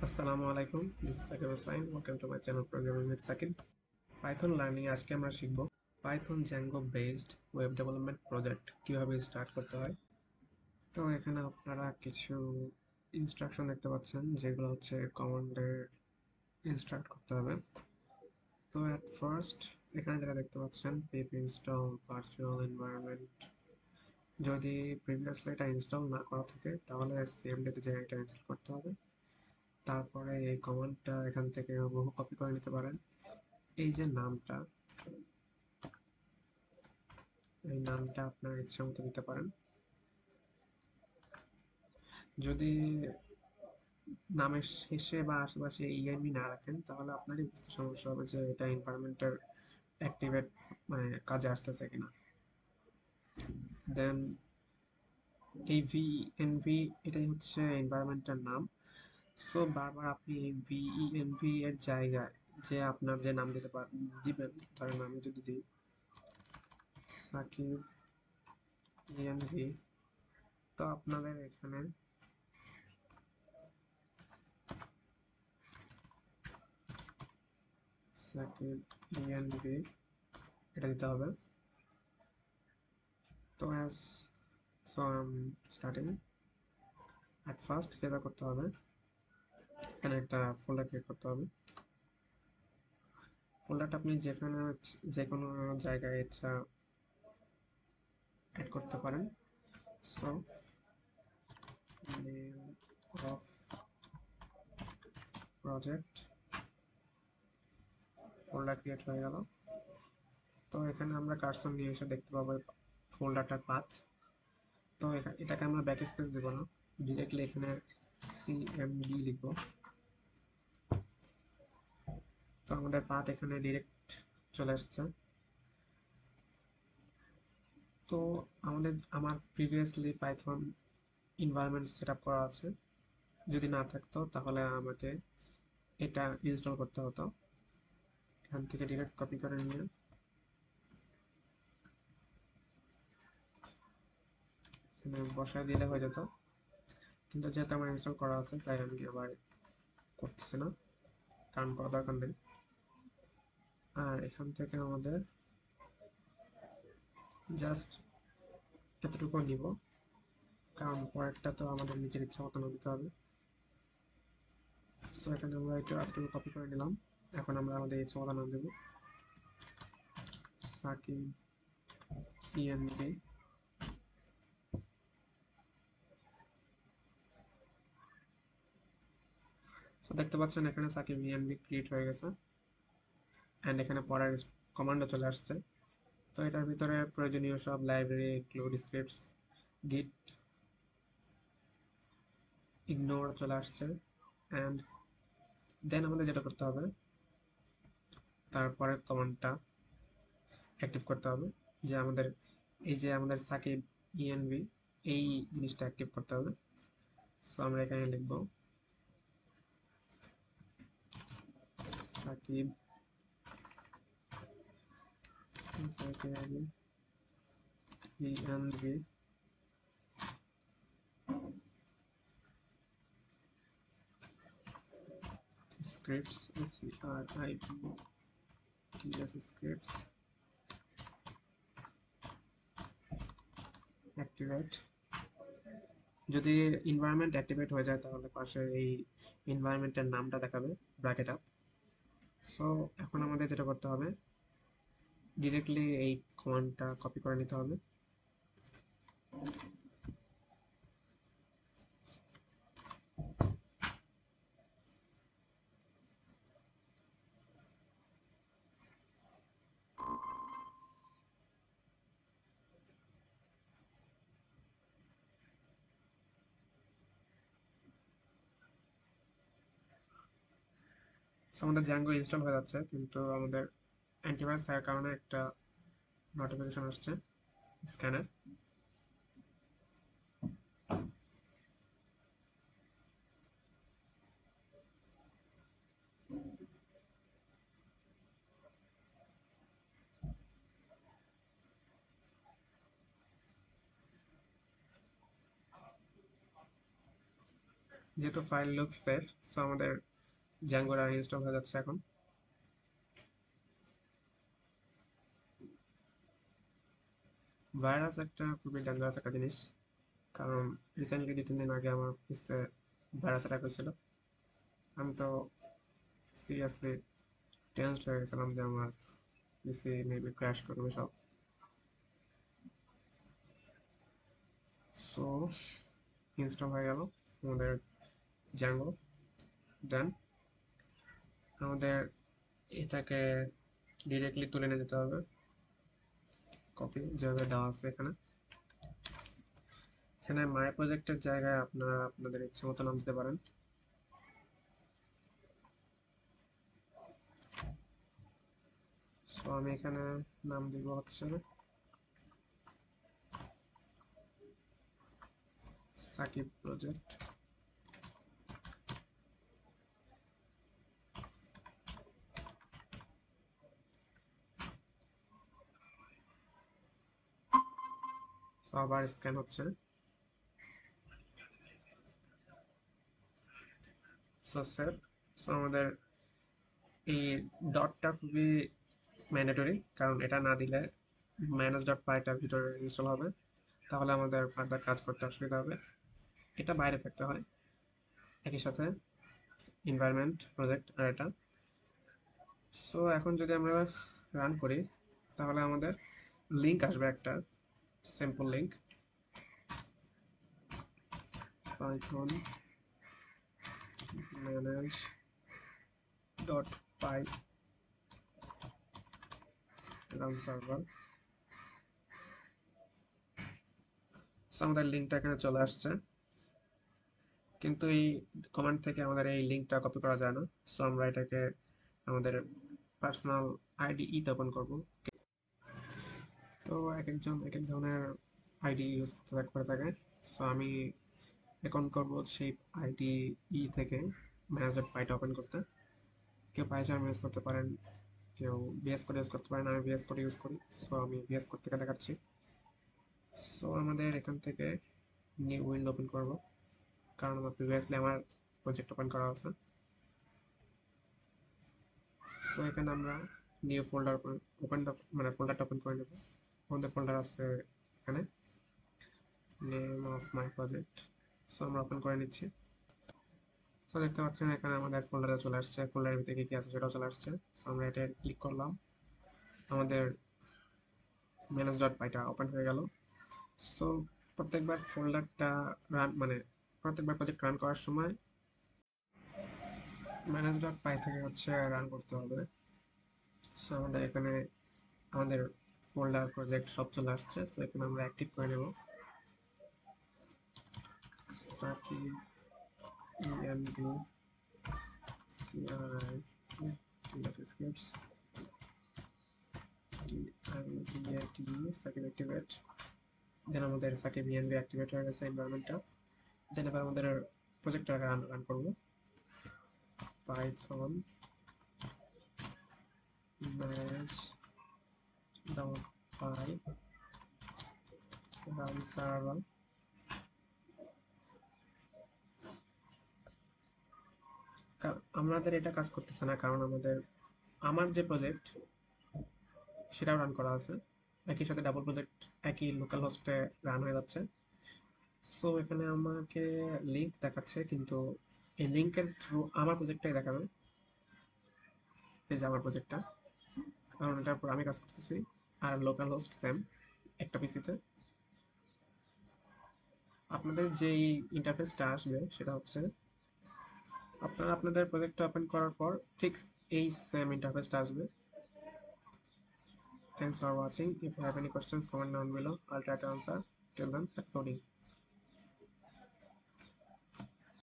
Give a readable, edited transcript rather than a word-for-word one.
আসসালামু আলাইকুম, this is Sakib Hossain. Welcome to my channel programming with Sakib. Python learning আজকে আমরা শিখব Python Django based web development project কিভাবে স্টার্ট করতে হয়। তো এখানে আপনারা কিছু ইনস্ট্রাকশন দেখতে পাচ্ছেন, যেগুলো হচ্ছে কমান্ডে ইনস্ট্রাক্ট করতে হবে। তো অ্যাট ফার্স্ট এখানে যেটা দেখতে পাচ্ছেন, পিপ ইনস্টল ভার্চুয়াল এনভায়রনমেন্ট। যদি প্রিভিয়াসলি এটা ইনস্টল না করা থাকে তাহলে সিএমডিতে যে এটা ইনস্টল করতে হবে। তারপরে এই কমান্ডটা এখান থেকে হুবহু কপি করে নিতে পারেন। এই যে নামটা, এই নামটা আপনার ইচ্ছা মতো দিতে পারেন। যদি নামের শেষে বা আশেপাশে ইএনভি না রাখেন তাহলে আপনারই বুঝতে সমস্যা হবে যে এটা এনভায়রনমেন্টের অ্যাক্টিভেট মানে কাজে আসতেছে কিনা। দেন এই ভিএনভি এটাই হচ্ছে এনভায়রনমেন্টের নাম। সো বারবার আপনি এই ভিইএনভি এর জায়গায় যে আপনার যে নাম দিবেন, ধরেন আমি যদি দিই সাকিব ইএনভি, তো আপনাদের এখানে সাকিব ইএনভি এটা দিতে হবে। তো as so I am starting. At first যেটা করতে হবে, এখানে একটা ফোল্ডার ক্রিয়েট করতে হবে। ফোল্ডারটা আপনি যেখানে যে কোনো জায়গায় ইচ্ছা অ্যাড করতে পারেন। So name of project, folder create হয়ে গেল। তো এখানে আমরা কার্সর নিয়ে এসে দেখতে পাবো ফোল্ডারটার পাথ। তো এটাকে আমরা ব্যাক স্পেস দেবো না, ডিরেক্টলি এখানে সিএমডি লিখবো। তো আমাদের পাথ এখানে ডিরেক্ট চলে এসেছে। তো আমার previously Python environment set up করা আছে। যদি না থাকতো তাহলে আমাকে এটা ইনস্টল করতে হতো। এখান থেকে ডিরেক্ট কপি করে নিয়ে এখানে বসায় দিলে হয়ে যেত, কিন্তু যেহেতু আমার ইনস্টল করা আছে তাই আমি আবার করতেছি না, কারণ করা দরকার নেই। আর এখান থেকে আমাদের জাস্ট এতটুকু নিব, কারণ পরেরটা তো আমাদের নিজের ইচ্ছা মতো দিতে হবে। সো এখানে আমরা একটু এতটুকু কপি করে নিলাম। এখন আমরা আমাদের ইচ্ছা মতো নাম দেবো, সাকিব ইএনভি। তো দেখতে পাচ্ছেন এখানে সাকিব ইএনভি ক্রিয়েট হয়ে গেছে, অ্যান্ড এখানে পড়ার কমান্ডও চলে আসছে। তো এটার ভিতরে প্রয়োজনীয় সব লাইব্রেরি ইনক্লুড স্ক্রিপ্টস, গিট ইগনোর চলে আসছে। অ্যান্ড দেন আমাদের যেটা করতে হবে, তারপরের কমান্ডটা অ্যাক্টিভ করতে হবে, যে আমাদের এই যে আমাদের সাকিব ইএনভি এই জিনিসটা অ্যাক্টিভ করতে হবে। সো আমরা এখানে লিখব Sakib ENV scripts, SCRIPTS scripts activate. যদি এনভায়রনমেন্ট অ্যাক্টিভেট হয়ে যায় তাহলে পাশে এই এনভায়রনমেন্টের নামটা দেখাবে, ব্র্যাকেট আপ। সো এখন আমাদের যেটা করতে হবে, ডিরেক্টলি এই কমান্ডটা কপি করে নিতে হবে। So, আমাদের জ্যাঙ্গো ইনস্টল হয়ে যাচ্ছে, কিন্তু আমাদের অ্যান্টিভাইরাস থাকার কারণে একটা নোটিফিকেশন আসছে স্ক্যানার। যেহেতু ফাইল লুক সেফ, সো আমাদের জ্যাঙ্গোটা ইনস্টল হয়ে যাচ্ছে এখন। ভাইরাস একটা খুবই ডেঞ্জারাস একটা জিনিস, কারণ রিসেন্টলি 2-3 দিন আগে আমার পিসিতে ভাইরাস অ্যাটাক হয়েছিল। আমি তো সিরিয়াসলি টেনসড হয়ে গেছিলাম যে আমার পিসি মেবি ক্র্যাশ করবে সব। সো ইনস্টল হয়ে গেল আমাদের জ্যাঙ্গো। দেন আমাদের এটাকে ডিরেক্টলি তুলে নিয়ে যেতে হবে, কপি যেভাবে দেওয়া আছে এখানে। এখানে মাই প্রজেক্টের জায়গায় আপনারা আপনাদের ইচ্ছে মতো নাম দিতে পারেন। সো আমি এখানে নাম দিব হচ্ছে সাকিব প্রজেক্ট। সো আবার স্ক্যান হচ্ছে। So save. সো আমাদের এই ডটটা খুবই ম্যান্ডেটরি, কারণ এটা না দিলে মাইনাস ডট পাইটা ভিতরে ইনস্টল হবে, তাহলে আমাদের ফার্দার কাজ করতে অসুবিধা হবে। এটা বাইরে থাকতে হয়। একই সাথে এনভায়রনমেন্ট প্রজেক্ট আর এটা। সো এখন যদি আমরা রান করি, তাহলে আমাদের লিঙ্ক আসবে একটা simple link, Python manage dot py run server. So আমাদের লিঙ্কটা এখানে চলে আসছে, কিন্তু এই কমান্ড থেকে আমাদের এই লিঙ্কটা কপি করা যায় না। সো আমরা এটাকে আমাদের পার্সোনাল আইডিইতে ওপেন করব। তো এক একজন এক এক ধরনের আইডি ইউজ করতে করে থাকে। সো আমি এখন করব সেই আইডি থেকে ম্যানেজ ডট পাইটা ওপেন করতে। কেউ পাইচার ইউজ করতে পারেন, কেউ ভিএস কোড ইউজ করতে পারেন। আমি ভিএস কোড ইউজ করি, সো আমি ভিএস কোড থেকে দেখাচ্ছি। সো আমাদের এখান থেকে নিউ উইন্ডো ওপেন করব, কারণ আমার প্রিভিয়াসলি আমার প্রজেক্ট ওপেন করা আছে। সো এখানে আমরা নিউ ফোল্ডার ওপেন, মানে ফোল্ডারটা ওপেন করে নেব। আমাদের ফোল্ডার আছে এখানে name of my project. So আমরা ওপেন করে নিচ্ছি। সো দেখতে পাচ্ছেন এখানে আমাদের ফোল্ডারে চলে আসছে, ফোল্ডারের ভিতরে কি আছে সেটাও চলে আসছে। সো আমরা এটা ক্লিক করলাম, আমাদের ম্যানেজ ডট পাইটা ওপেন হয়ে গেল। সো প্রত্যেকবার ফোল্ডারটা রান, মানে প্রত্যেকবার প্রজেক্ট রান করার সময় ম্যানেজ ডট পাই থেকে হচ্ছে রান করতে হবে। সো আমাদের এখানে আমাদের ফোল্ডার প্রজেক্ট সব চলে আসছে। সো এখানে আমরা অ্যাক্টিভ করে নেব সাকিব ইএনভি সিআরআই স্ক্রিপ্টস সাকিব অ্যাক্টিভেট। দেন আমাদের সাকিব ইএনভি অ্যাক্টিভেট হয়ে গেছে এনভায়রনমেন্টটা। দেন এবার আমাদের প্রজেক্টটা রান করব। Python manage dot py run server. আমাদের এটা কাজ করতেছে না, কারণ আমার যে প্রজেক্ট সেটাও রান করা আছে, একই সাথে ডাবল প্রজেক্ট একই লোকাল হোস্টে রান হয়ে যাচ্ছে। সো এখানে আমাকে লিঙ্ক দেখাচ্ছে, কিন্তু এই লিঙ্কের থ্রু আমার প্রজেক্টটাই দেখাবে, এই যে আমার প্রজেক্টটা, কারণ এটার উপর আমি কাজ করতেছি আর লোকাল হোস্ট সেম একটা পিসিতে। আপনাদের যেই ইন্টারফেসটা আসবে সেটা হচ্ছে আপনারা আপনাদের প্রজেক্টটা ওপেন করার পর ঠিক এই সেম ইন্টারফেসটা আসবে। Thanks for watching. If you have any questions, comment down below. I'll try to answer. Till then, happy coding.